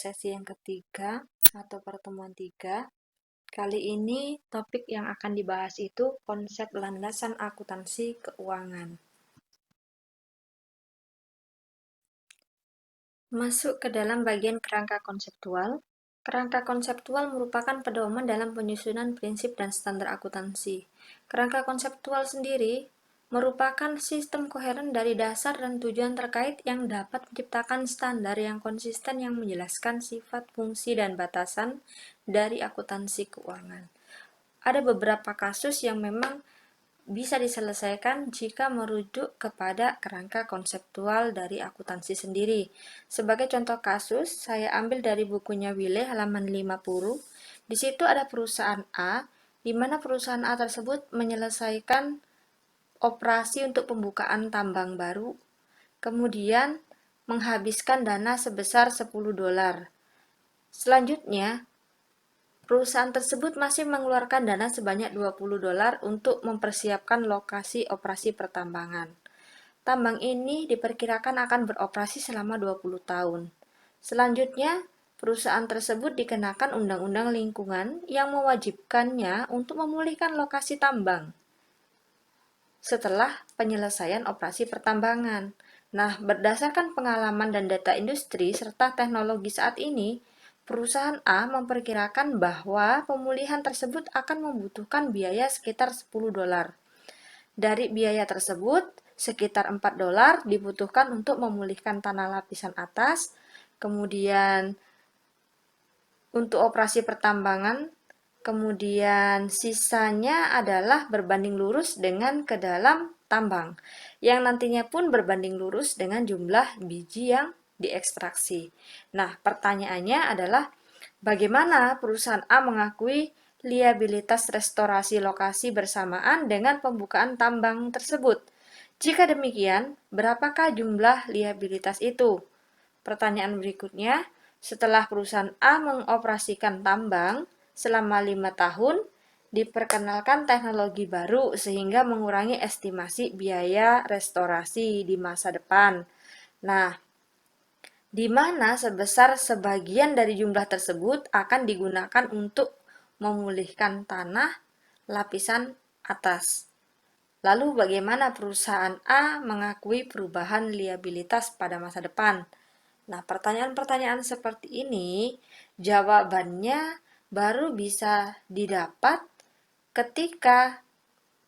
sesi yang ketiga atau pertemuan 3. Kali ini topik yang akan dibahas itu konsep landasan akuntansi keuangan. Masuk ke dalam bagian kerangka konseptual. Kerangka konseptual merupakan pedoman dalam penyusunan prinsip dan standar akuntansi. Kerangka konseptual sendiri merupakan sistem koheren dari dasar dan tujuan terkait yang dapat menciptakan standar yang konsisten yang menjelaskan sifat, fungsi, dan batasan dari akuntansi keuangan. Ada beberapa kasus yang memang bisa diselesaikan jika merujuk kepada kerangka konseptual dari akuntansi sendiri. Sebagai contoh kasus, saya ambil dari bukunya Wille halaman 50. Di situ ada perusahaan A, di mana perusahaan A tersebut menyelesaikan operasi untuk pembukaan tambang baru, kemudian menghabiskan dana sebesar $10. Selanjutnya, perusahaan tersebut masih mengeluarkan dana sebanyak $20 untuk mempersiapkan lokasi operasi pertambangan. Tambang ini diperkirakan akan beroperasi selama 20 tahun. Selanjutnya, perusahaan tersebut dikenakan undang-undang lingkungan yang mewajibkannya untuk memulihkan lokasi tambang setelah penyelesaian operasi pertambangan. Nah, berdasarkan pengalaman dan data industri serta teknologi saat ini, perusahaan A memperkirakan bahwa pemulihan tersebut akan membutuhkan biaya sekitar $10. Dari biaya tersebut, sekitar $4 dibutuhkan untuk memulihkan tanah lapisan atas, kemudian untuk operasi pertambangan, kemudian sisanya adalah berbanding lurus dengan ke dalam tambang, yang nantinya pun berbanding lurus dengan jumlah biji yang diekstraksi. Nah, pertanyaannya adalah bagaimana perusahaan A mengakui liabilitas restorasi lokasi bersamaan dengan pembukaan tambang tersebut? Jika demikian, berapakah jumlah liabilitas itu? Pertanyaan berikutnya, setelah perusahaan A mengoperasikan tambang selama 5 tahun, diperkenalkan teknologi baru sehingga mengurangi estimasi biaya restorasi di masa depan. Nah, di mana sebesar sebagian dari jumlah tersebut akan digunakan untuk memulihkan tanah lapisan atas. Lalu bagaimana perusahaan A mengakui perubahan liabilitas pada masa depan? Nah, pertanyaan-pertanyaan seperti ini jawabannya baru bisa didapat ketika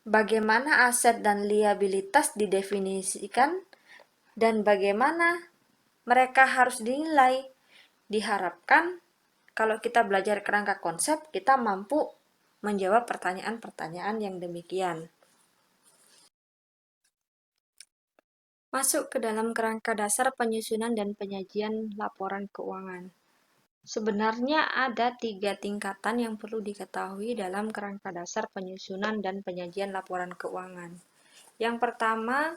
bagaimana aset dan liabilitas didefinisikan dan bagaimana mereka harus dinilai. Diharapkan kalau kita belajar kerangka konsep, kita mampu menjawab pertanyaan-pertanyaan yang demikian. Masuk ke dalam kerangka dasar penyusunan dan penyajian laporan keuangan. Sebenarnya ada 3 tingkatan yang perlu diketahui dalam kerangka dasar penyusunan dan penyajian laporan keuangan. Yang pertama,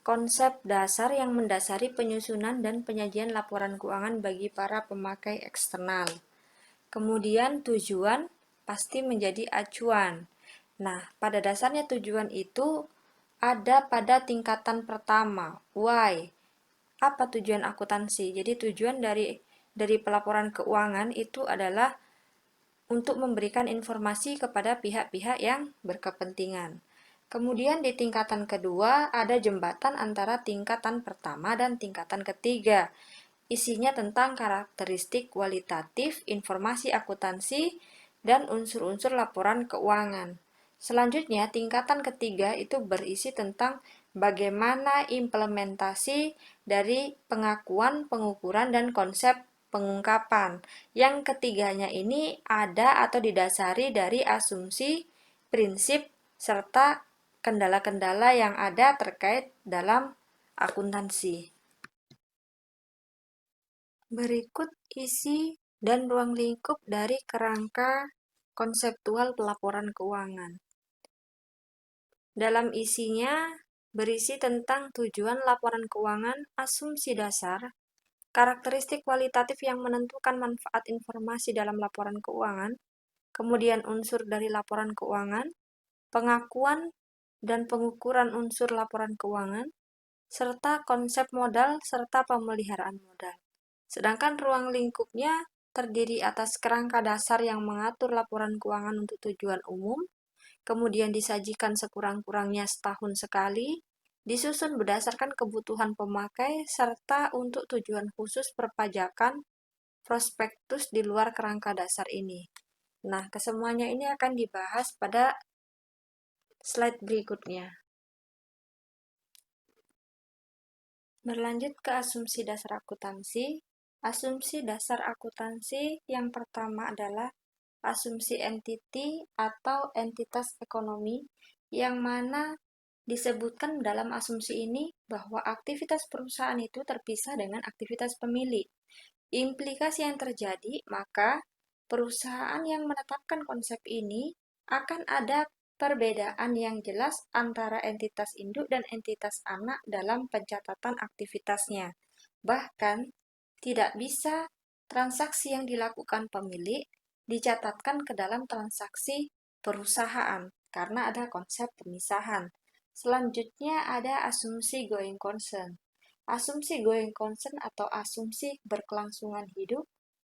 konsep dasar yang mendasari penyusunan dan penyajian laporan keuangan bagi para pemakai eksternal. Kemudian tujuan pasti menjadi acuan. Nah, pada dasarnya tujuan itu ada pada tingkatan pertama, why. Apa tujuan akuntansi? Jadi tujuan dari pelaporan keuangan itu adalah untuk memberikan informasi kepada pihak-pihak yang berkepentingan. Kemudian di tingkatan kedua ada jembatan antara tingkatan pertama dan tingkatan ketiga. Isinya tentang karakteristik kualitatif, informasi akuntansi, dan unsur-unsur laporan keuangan. Selanjutnya, tingkatan ketiga itu berisi tentang bagaimana implementasi dari pengakuan, pengukuran, dan konsep pengungkapan. Yang ketiganya ini ada atau didasari dari asumsi, prinsip, serta kendala-kendala yang ada terkait dalam akuntansi. Berikut isi dan ruang lingkup dari kerangka konseptual pelaporan keuangan. Dalam isinya berisi tentang tujuan laporan keuangan, asumsi dasar, karakteristik kualitatif yang menentukan manfaat informasi dalam laporan keuangan, kemudian unsur dari laporan keuangan, pengakuan dan pengukuran unsur laporan keuangan, serta konsep modal serta pemeliharaan modal. Sedangkan ruang lingkupnya terdiri atas kerangka dasar yang mengatur laporan keuangan untuk tujuan umum, kemudian disajikan sekurang-kurangnya setahun sekali, disusun berdasarkan kebutuhan pemakai, serta untuk tujuan khusus perpajakan prospektus di luar kerangka dasar ini. Nah, kesemuanya ini akan dibahas pada slide berikutnya. Berlanjut ke asumsi dasar akuntansi. Asumsi dasar akuntansi yang pertama adalah asumsi entity atau entitas ekonomi, yang mana disebutkan dalam asumsi ini bahwa aktivitas perusahaan itu terpisah dengan aktivitas pemilik. Implikasi yang terjadi, maka perusahaan yang menetapkan konsep ini akan ada perbedaan yang jelas antara entitas induk dan entitas anak dalam pencatatan aktivitasnya. Bahkan, tidak bisa transaksi yang dilakukan pemilik dicatatkan ke dalam transaksi perusahaan karena ada konsep pemisahan. Selanjutnya ada asumsi going concern. Asumsi going concern atau asumsi berkelangsungan hidup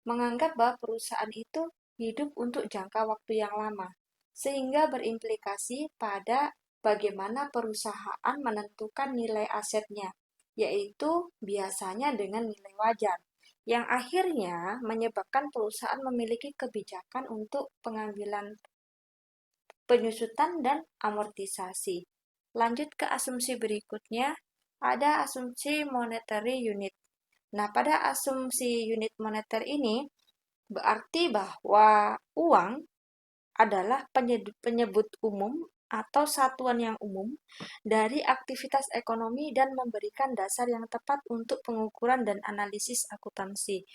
menganggap bahwa perusahaan itu hidup untuk jangka waktu yang lama, sehingga berimplikasi pada bagaimana perusahaan menentukan nilai asetnya, yaitu biasanya dengan nilai wajar, yang akhirnya menyebabkan perusahaan memiliki kebijakan untuk pengambilan penyusutan dan amortisasi. Lanjut ke asumsi berikutnya, ada asumsi monetary unit. Nah, pada asumsi unit moneter ini berarti bahwa uang adalah penyebut umum atau satuan yang umum dari aktivitas ekonomi dan memberikan dasar yang tepat untuk pengukuran dan analisis akuntansi.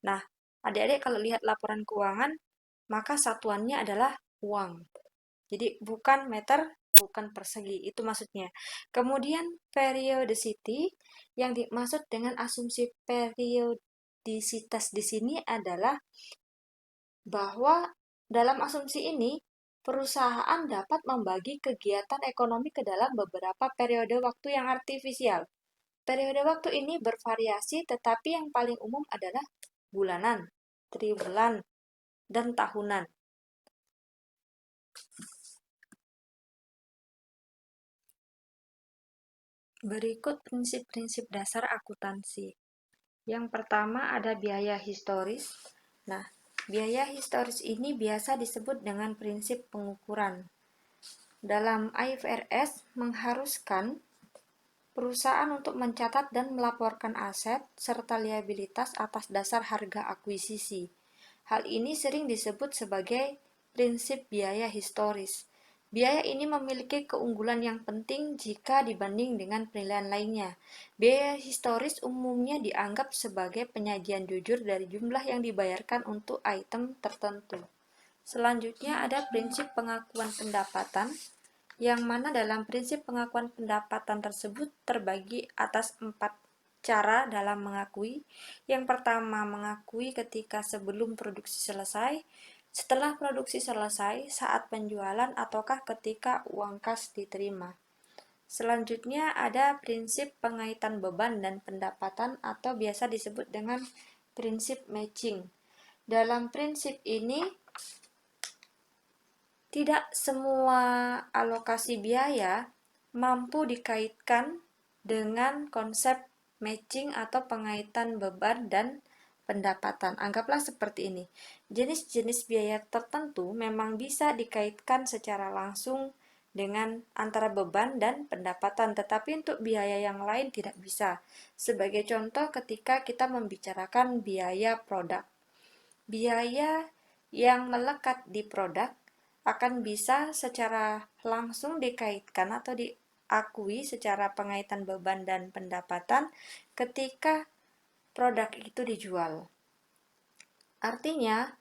Nah, adik-adik kalau lihat laporan keuangan, maka satuannya adalah uang. Jadi bukan meter, bukan persegi, itu maksudnya. Kemudian periodicity yang dimaksud dengan asumsi periodisitas di sini adalah bahwa dalam asumsi ini perusahaan dapat membagi kegiatan ekonomi ke dalam beberapa periode waktu yang artifisial. Periode waktu ini bervariasi, tetapi yang paling umum adalah bulanan, triwulan, dan tahunan. Berikut prinsip-prinsip dasar akuntansi. Yang pertama ada biaya historis. Nah, biaya historis ini biasa disebut dengan prinsip pengukuran. Dalam IFRS mengharuskan perusahaan untuk mencatat dan melaporkan aset serta liabilitas atas dasar harga akuisisi. Hal ini sering disebut sebagai prinsip biaya historis. Biaya ini memiliki keunggulan yang penting jika dibanding dengan penilaian lainnya. Biaya historis umumnya dianggap sebagai penyajian jujur dari jumlah yang dibayarkan untuk item tertentu. Selanjutnya ada prinsip pengakuan pendapatan, yang mana dalam prinsip pengakuan pendapatan tersebut terbagi atas 4 cara dalam mengakui. Yang pertama, mengakui ketika sebelum produksi selesai, setelah produksi selesai, saat penjualan, ataukah ketika uang kas diterima. Selanjutnya ada prinsip pengaitan beban dan pendapatan atau biasa disebut dengan prinsip matching. Dalam prinsip ini, tidak semua alokasi biaya mampu dikaitkan dengan konsep matching atau pengaitan beban dan pendapatan. Anggaplah seperti ini. Jenis-jenis biaya tertentu memang bisa dikaitkan secara langsung dengan antara beban dan pendapatan, tetapi untuk biaya yang lain tidak bisa. Sebagai contoh, ketika kita membicarakan biaya produk, biaya yang melekat di produk akan bisa secara langsung dikaitkan atau diakui secara pengaitan beban dan pendapatan ketika produk itu dijual. Artinya,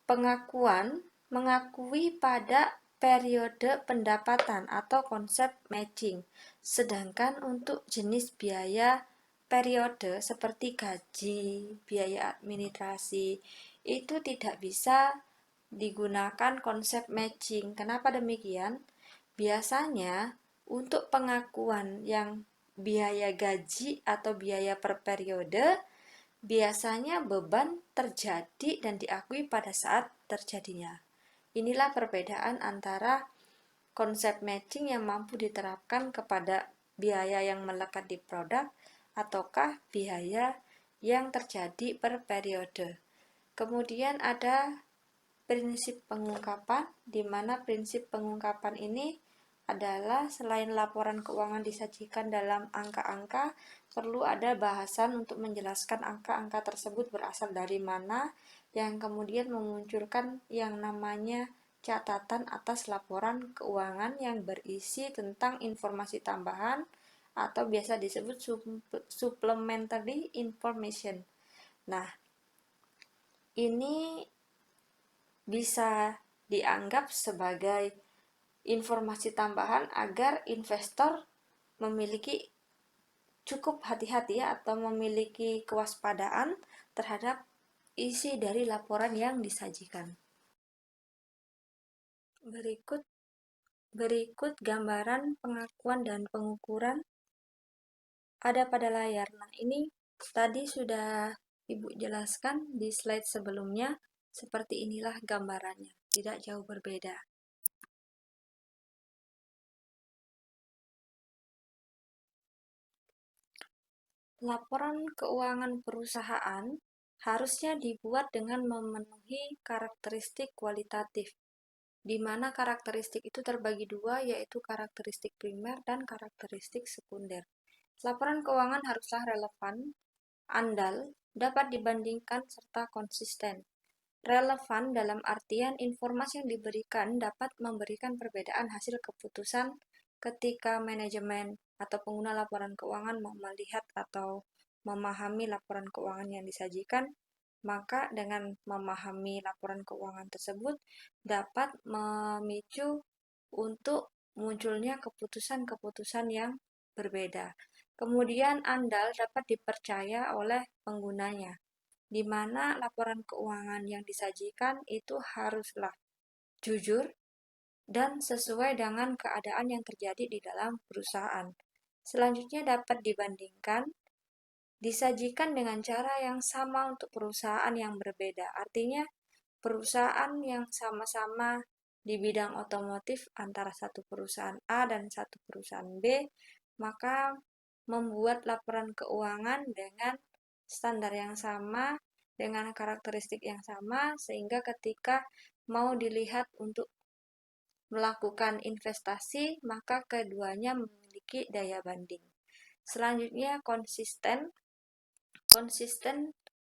pengakuan mengakui pada periode pendapatan atau konsep matching, sedangkan untuk jenis biaya periode seperti gaji, biaya administrasi, itu tidak bisa digunakan konsep matching. Kenapa demikian? Biasanya untuk pengakuan yang biaya gaji atau biaya per periode Biasanya beban terjadi dan diakui pada saat terjadinya. Inilah perbedaan antara konsep matching yang mampu diterapkan kepada biaya yang melekat di produk ataukah biaya yang terjadi per periode. Kemudian ada prinsip pengungkapan, di mana prinsip pengungkapan ini adalah selain laporan keuangan disajikan dalam angka-angka, perlu ada bahasan untuk menjelaskan angka-angka tersebut berasal dari mana, yang kemudian memunculkan yang namanya catatan atas laporan keuangan yang berisi tentang informasi tambahan atau biasa disebut supplementary information. Nah, ini bisa dianggap sebagai informasi tambahan agar investor memiliki cukup hati-hati atau memiliki kewaspadaan terhadap isi dari laporan yang disajikan. Berikut berikut gambaran pengakuan dan pengukuran ada pada layar. Nah, ini tadi sudah Ibu jelaskan di slide sebelumnya, seperti inilah gambarannya, tidak jauh berbeda. Laporan keuangan perusahaan harusnya dibuat dengan memenuhi karakteristik kualitatif, di mana karakteristik itu terbagi dua, yaitu karakteristik primer dan karakteristik sekunder. Laporan keuangan haruslah relevan, andal, dapat dibandingkan, serta konsisten. Relevan dalam artian informasi yang diberikan dapat memberikan perbedaan hasil keputusan ketika manajemen atau pengguna laporan keuangan mau melihat atau memahami laporan keuangan yang disajikan, maka dengan memahami laporan keuangan tersebut dapat memicu untuk munculnya keputusan-keputusan yang berbeda. Kemudian andal dapat dipercaya oleh penggunanya, di mana laporan keuangan yang disajikan itu haruslah jujur dan sesuai dengan keadaan yang terjadi di dalam perusahaan. Selanjutnya dapat dibandingkan, disajikan dengan cara yang sama untuk perusahaan yang berbeda. Artinya, perusahaan yang sama-sama di bidang otomotif antara satu perusahaan A dan satu perusahaan B, maka membuat laporan keuangan dengan standar yang sama, dengan karakteristik yang sama, sehingga ketika mau dilihat untuk melakukan investasi, maka keduanya memiliki daya banding. Selanjutnya, konsisten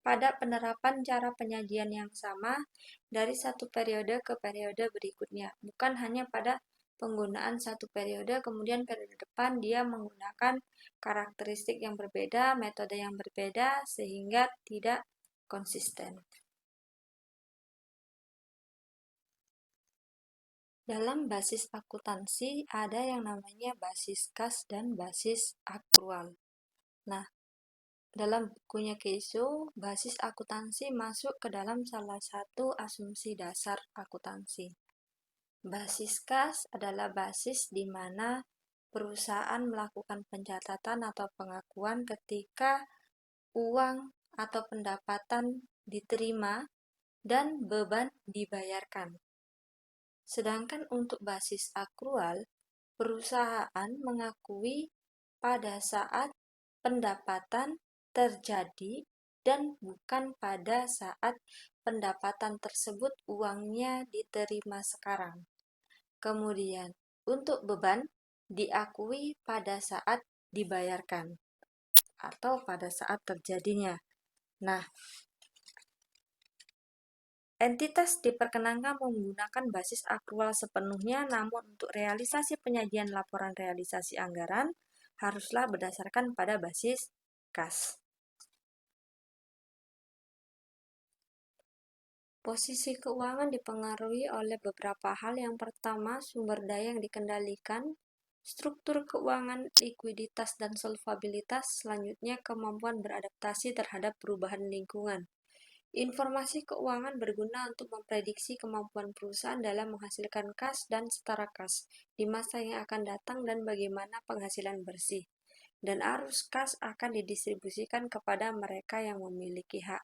pada penerapan cara penyajian yang sama dari satu periode ke periode berikutnya, bukan hanya pada penggunaan satu periode, kemudian periode depan dia menggunakan karakteristik yang berbeda, metode yang berbeda, sehingga tidak konsisten. Dalam basis akuntansi ada yang namanya basis kas dan basis akrual. Nah, dalam bukunya Keiso, basis akuntansi masuk ke dalam salah satu asumsi dasar akuntansi. Basis kas adalah basis di mana perusahaan melakukan pencatatan atau pengakuan ketika uang atau pendapatan diterima dan beban dibayarkan. Sedangkan untuk basis akrual, perusahaan mengakui pada saat pendapatan terjadi dan bukan pada saat pendapatan tersebut uangnya diterima sekarang. Kemudian, untuk beban diakui pada saat dibayarkan atau pada saat terjadinya. Nah, entitas diperkenankan menggunakan basis akrual sepenuhnya, namun untuk realisasi penyajian laporan realisasi anggaran haruslah berdasarkan pada basis kas. Posisi keuangan dipengaruhi oleh beberapa hal. Yang pertama, sumber daya yang dikendalikan, struktur keuangan, likuiditas, dan solvabilitas. Selanjutnya, kemampuan beradaptasi terhadap perubahan lingkungan. Informasi keuangan berguna untuk memprediksi kemampuan perusahaan dalam menghasilkan kas dan setara kas di masa yang akan datang dan bagaimana penghasilan bersih. dan arus kas akan didistribusikan kepada mereka yang memiliki hak.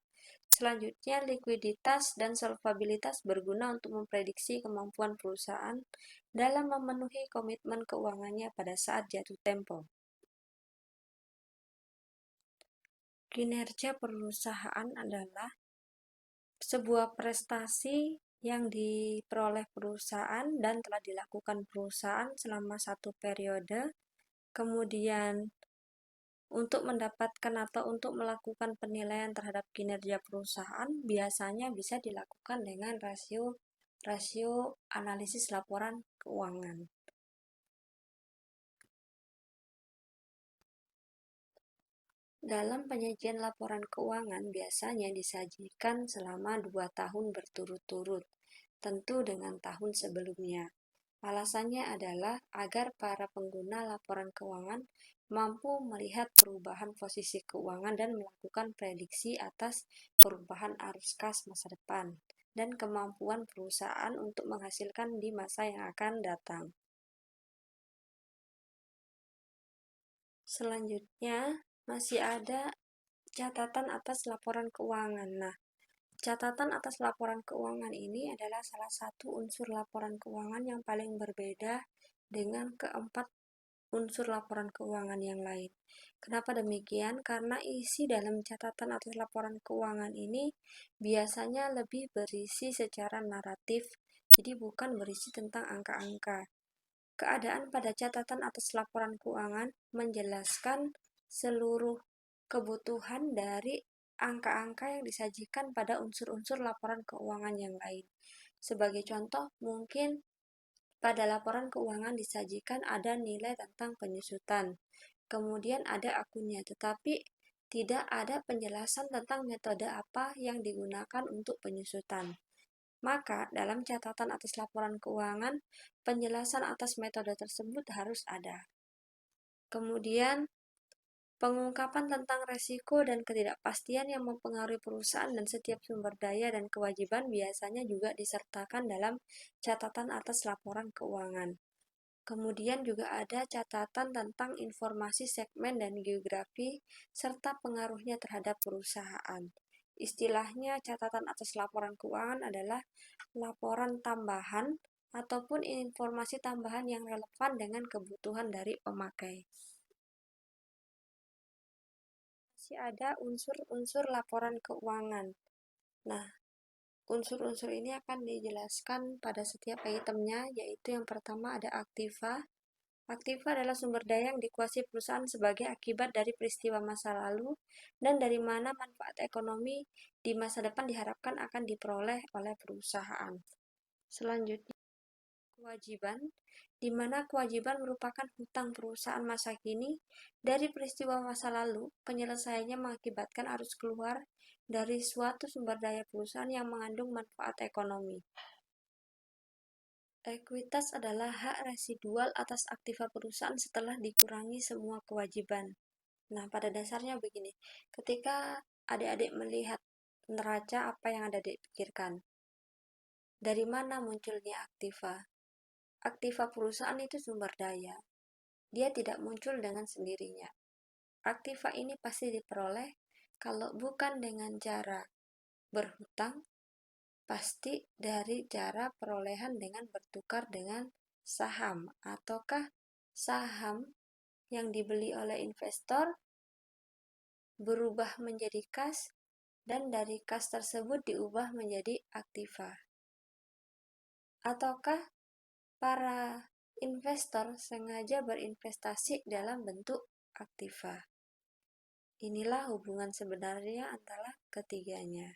Selanjutnya, likuiditas dan solvabilitas berguna untuk memprediksi kemampuan perusahaan dalam memenuhi komitmen keuangannya pada saat jatuh tempo. Kinerja perusahaan adalah sebuah prestasi yang diperoleh perusahaan dan telah dilakukan perusahaan selama satu periode. Kemudian, untuk mendapatkan atau untuk melakukan penilaian terhadap kinerja perusahaan biasanya bisa dilakukan dengan rasio analisis laporan keuangan. Dalam penyajian laporan keuangan biasanya disajikan selama 2 tahun berturut-turut, tentu dengan tahun sebelumnya. Alasannya adalah agar para pengguna laporan keuangan mampu melihat perubahan posisi keuangan dan melakukan prediksi atas perubahan arus kas masa depan dan kemampuan perusahaan untuk menghasilkan di masa yang akan datang. Selanjutnya, masih ada catatan atas laporan keuangan. Nah, catatan atas laporan keuangan ini adalah salah satu unsur laporan keuangan yang paling berbeda dengan keempat unsur laporan keuangan yang lain. Kenapa demikian? Karena isi dalam catatan atas laporan keuangan ini biasanya lebih berisi secara naratif, jadi bukan berisi tentang angka-angka. Keadaan pada catatan atas laporan keuangan menjelaskan seluruh kebutuhan dari angka-angka yang disajikan pada unsur-unsur laporan keuangan yang lain. Sebagai contoh, mungkin pada laporan keuangan disajikan ada nilai tentang penyusutan, kemudian ada akunnya, tetapi tidak ada penjelasan tentang metode apa yang digunakan untuk penyusutan. Maka, dalam catatan atas laporan keuangan, penjelasan atas metode tersebut harus ada. Kemudian, pengungkapan tentang resiko dan ketidakpastian yang mempengaruhi perusahaan dan setiap sumber daya dan kewajiban biasanya juga disertakan dalam catatan atas laporan keuangan. Kemudian juga ada catatan tentang informasi segmen dan geografi serta pengaruhnya terhadap perusahaan. Istilahnya, catatan atas laporan keuangan adalah laporan tambahan ataupun informasi tambahan yang relevan dengan kebutuhan dari pemakai. Masih ada unsur-unsur laporan keuangan. Nah, unsur-unsur ini akan dijelaskan pada setiap itemnya, yaitu yang pertama ada aktiva. Aktiva adalah sumber daya yang dikuasai perusahaan sebagai akibat dari peristiwa masa lalu dan dari mana manfaat ekonomi di masa depan diharapkan akan diperoleh oleh perusahaan. Selanjutnya, kewajiban, di mana kewajiban merupakan hutang perusahaan masa kini dari peristiwa masa lalu, penyelesaiannya mengakibatkan arus keluar dari suatu sumber daya perusahaan yang mengandung manfaat ekonomi. Ekuitas adalah hak residual atas aktiva perusahaan setelah dikurangi semua kewajiban. Nah, pada dasarnya begini, ketika adik-adik melihat neraca, apa yang adik pikirkan? Dari mana munculnya aktiva? Aktiva perusahaan itu sumber daya. Dia tidak muncul dengan sendirinya. Aktiva ini pasti diperoleh kalau bukan dengan cara berhutang, pasti dari cara perolehan dengan bertukar dengan saham, ataukah saham yang dibeli oleh investor berubah menjadi kas dan dari kas tersebut diubah menjadi aktiva. Ataukah para investor sengaja berinvestasi dalam bentuk aktiva. Inilah hubungan sebenarnya antara ketiganya.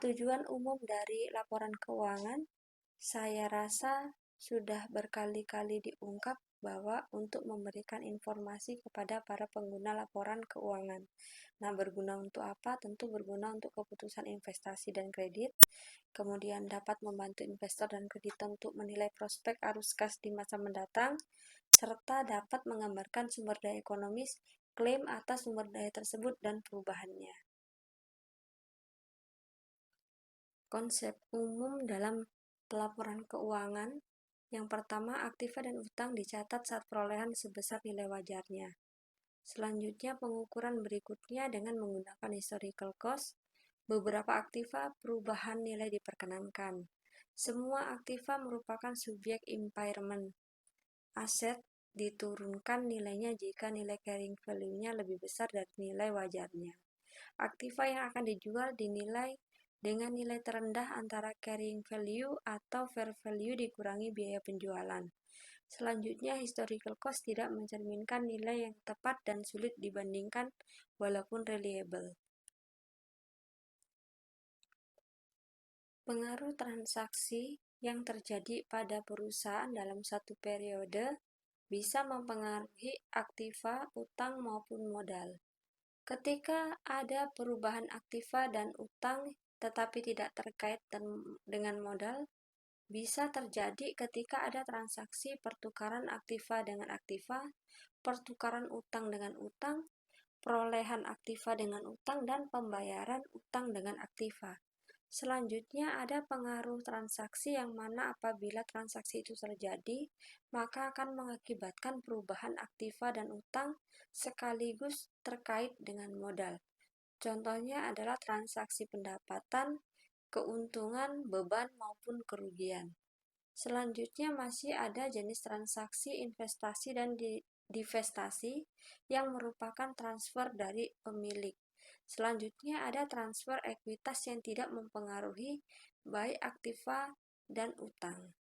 Tujuan umum dari laporan keuangan, saya rasa sudah berkali-kali diungkap bahwa untuk memberikan informasi kepada para pengguna laporan keuangan. Nah, berguna untuk apa? Tentu berguna untuk keputusan investasi dan kredit, kemudian dapat membantu investor dan kreditor untuk menilai prospek arus kas di masa mendatang, serta dapat menggambarkan sumber daya ekonomis, klaim atas sumber daya tersebut dan perubahannya. Konsep umum dalam pelaporan keuangan Yang pertama, aktiva dan utang dicatat saat perolehan sebesar nilai wajarnya. Selanjutnya, pengukuran berikutnya dengan menggunakan historical cost. Beberapa aktiva perubahan nilai diperkenankan. Semua aktiva merupakan subjek impairment. Aset diturunkan nilainya jika nilai carrying value-nya lebih besar dari nilai wajarnya. Aktiva yang akan dijual dinilai dengan nilai terendah antara carrying value atau fair value dikurangi biaya penjualan. Selanjutnya, historical cost tidak mencerminkan nilai yang tepat dan sulit dibandingkan walaupun reliable. Pengaruh transaksi yang terjadi pada perusahaan dalam satu periode bisa mempengaruhi aktiva, utang, maupun modal. Ketika ada perubahan aktiva dan utang tetapi tidak terkait dengan modal, bisa terjadi ketika ada transaksi pertukaran aktiva dengan aktiva, pertukaran utang dengan utang, perolehan aktiva dengan utang, dan pembayaran utang dengan aktiva. Selanjutnya ada pengaruh transaksi yang mana apabila transaksi itu terjadi, maka akan mengakibatkan perubahan aktiva dan utang sekaligus terkait dengan modal. Contohnya adalah transaksi pendapatan, keuntungan, beban, maupun kerugian. Selanjutnya masih ada jenis transaksi investasi dan divestasi yang merupakan transfer dari pemilik. Selanjutnya ada transfer ekuitas yang tidak mempengaruhi baik aktiva dan utang.